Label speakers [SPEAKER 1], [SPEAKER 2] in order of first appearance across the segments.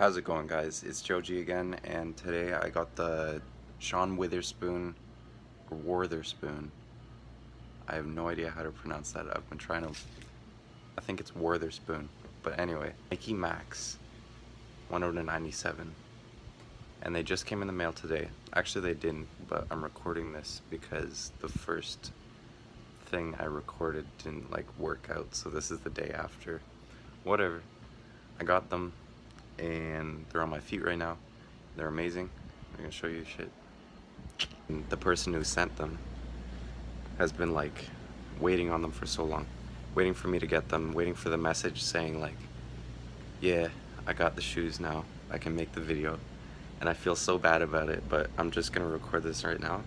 [SPEAKER 1] How's it going, guys? It's geoji again, and today I got the Wotherspoon or Wotherspoon. I have no idea how to pronounce that. I've been trying to, I think it's Wotherspoon, but anyway, Nike Max 197, and they just came in the mail today. Actually they didn't, but I'm recording this because the first thing I recorded didn't work out, so this is the day after. Whatever, I got them and they're on my feet right now. They're amazing. I'm gonna show you shit. And the person who sent them has been waiting on them for so long, waiting for me to get them, waiting for the message saying yeah, I got the shoes now, I can make the video. And I feel so bad about it, but I'm just gonna record this right now.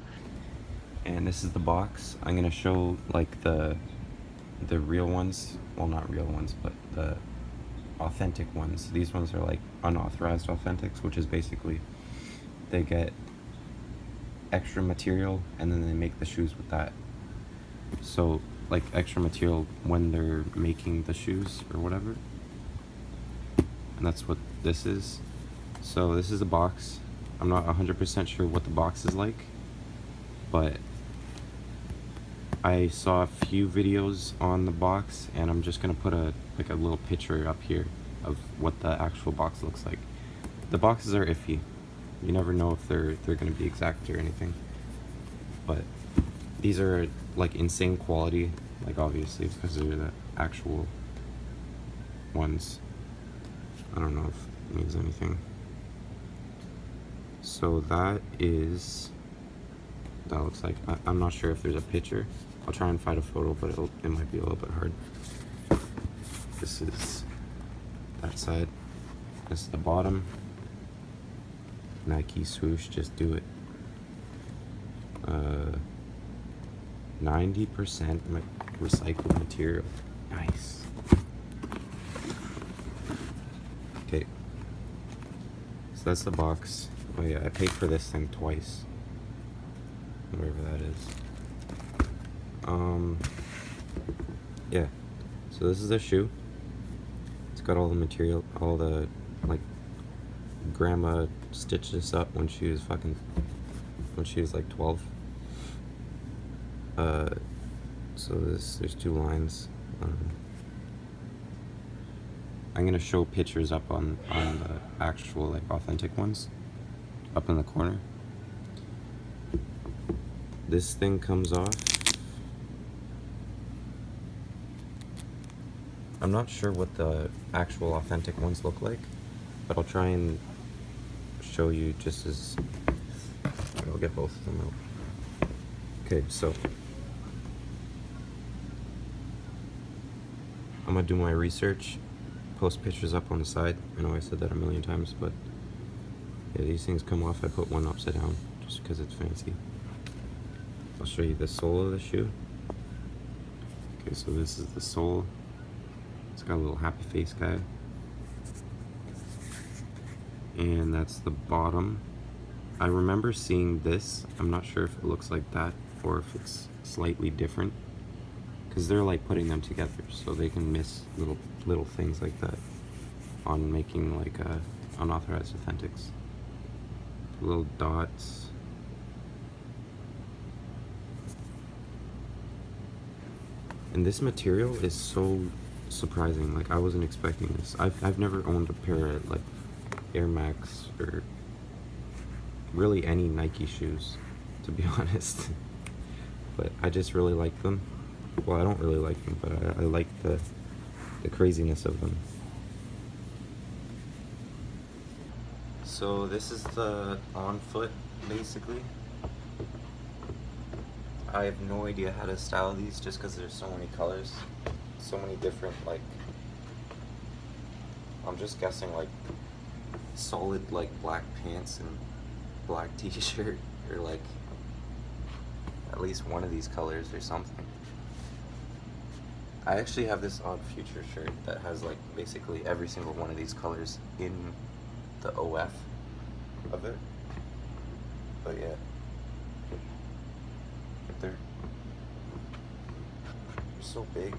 [SPEAKER 1] And this is the box. I'm gonna show the real ones, well, not real ones, but the authentic ones. These ones are unauthorized authentics, which is basically they get extra material and then they make the shoes with that. So extra material when they're making the shoes or whatever. And that's what this is. So this is the box. I'm not 100% sure what the box is like, but I saw a few videos on the box, and I'm just gonna put a little picture up here of what the actual box looks like. The boxes are iffy. You never know if they're gonna be exact or anything. But these are insane quality, obviously because they're the actual ones. I don't know if it means anything. So that looks like, I'm not sure if there's a picture. I'll try and find a photo, but it might be a little bit hard. This is that side. This is the bottom. Nike swoosh, just do it. 90% recycled material. Nice. Okay. So that's the box. Oh yeah, I paid for this thing twice. Whatever that is. Yeah. So this is the shoe. It's got all the material, all the grandma stitched this up when she was 12. So there's two lines. I'm gonna show pictures up on the actual authentic ones up in the corner. This thing comes off. I'm not sure what the actual authentic ones look like, but I'll try and show you just as I'll get both of them out. Okay, so I'm gonna do my research, post pictures up on the side. I know I said that a million times, but yeah, these things come off. I put one upside down just because it's fancy. I'll show you the sole of the shoe. Okay, so this is the sole. It's got a little happy face guy. And that's the bottom. I remember seeing this. I'm not sure if it looks like that or if it's slightly different, because they're putting them together, so they can miss little things like that on making unauthorized authentics. Little dots. And this material is so surprising. I wasn't expecting this. I've never owned a pair of Air Max or really any Nike shoes, to be honest. But I just really like them. Well, I don't really like them, but I like the craziness of them. So this is the on foot, basically. I have no idea how to style these just because there's so many colors, so many different I'm just guessing solid black pants and black t-shirt, or at least one of these colors or something. I actually have this Odd Future shirt that has basically every single one of these colors in the OF of it. But yeah, they're so big.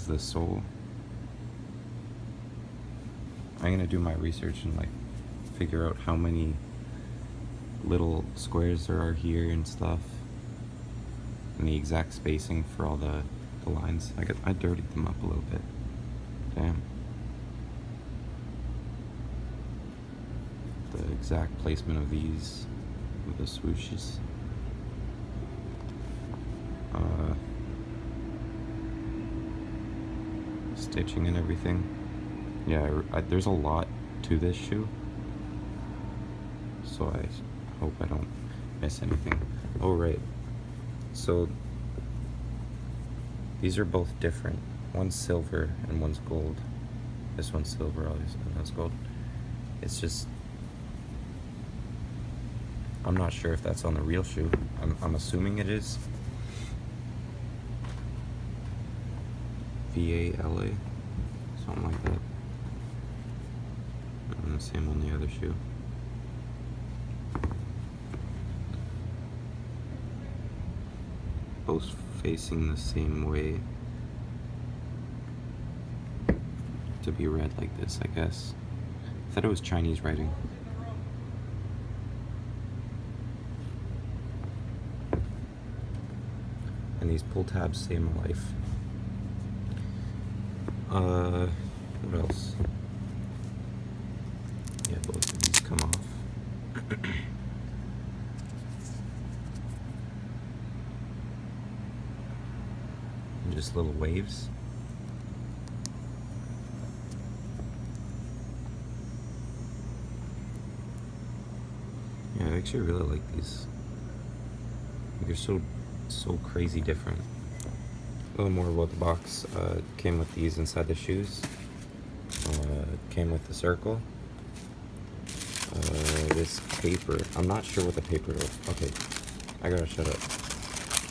[SPEAKER 1] the sole. I'm gonna do my research and like figure out how many little squares there are here and stuff, and the exact spacing for all the lines. I dirtied them up a little bit. Damn. The exact placement of these with the swooshes. Stitching and everything. Yeah, there's a lot to this shoe, so I hope I don't miss anything. Oh right, so these are both different. One's silver and one's gold. This one's silver, obviously, and that's gold. It's just, I'm not sure if that's on the real shoe. I'm assuming it is. VALA, something like that. And the same on the other shoe. Both facing the same way. To be read like this, I guess. I thought it was Chinese writing. And these pull tabs save my life. What else? Yeah, both of these come off. And just little waves. Yeah, I actually really like these. They're so crazy different. A little more about the box. Came with these inside the shoes. Came with the circle. This paper. I'm not sure what the paper is. Okay, I gotta shut up.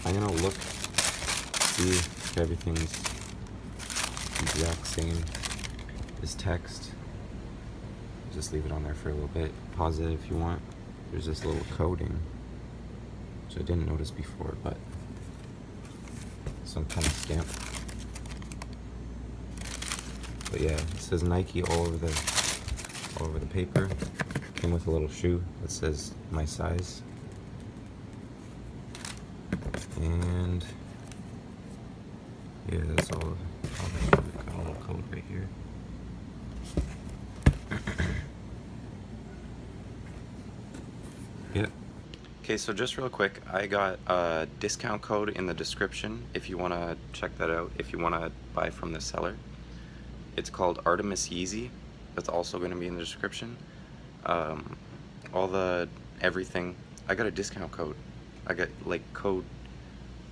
[SPEAKER 1] I'm gonna look, see if everything's the exact same. This text. Just leave it on there for a little bit. Pause it if you want. There's this little coding, which I didn't notice before, but some kind of stamp. But yeah, it says Nike all over the paper. Came with a little shoe that says my size. And yeah, that's all the shoe. Got a little code right here. Yep. Okay, so just real quick, I got a discount code in the description if you want to check that out, if you want to buy from the seller. It's called Artemis Yeezy. That's also going to be in the description. All the everything, I got a discount code. I got like code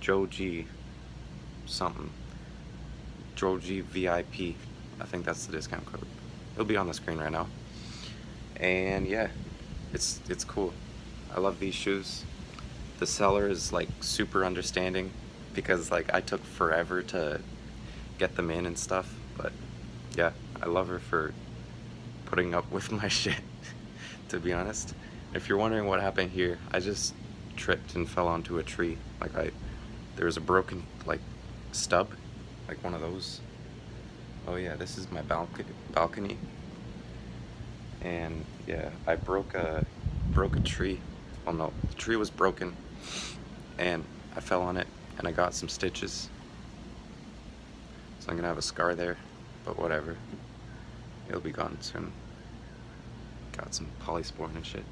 [SPEAKER 1] geoji something. geoji VIP. I think that's the discount code. It'll be on the screen right now. And yeah, it's cool. I love these shoes. The seller is like super understanding because like I took forever to get them in and stuff, but yeah, I love her for putting up with my shit, to be honest. If you're wondering what happened here, I just tripped and fell onto a tree. Like there was a broken like stub, like one of those. Oh yeah, this is my balcony. And yeah, I broke a tree. Well no, the tree was broken and I fell on it and I got some stitches. So I'm gonna have a scar there, but whatever. It'll be gone soon. Got some polysporin and shit.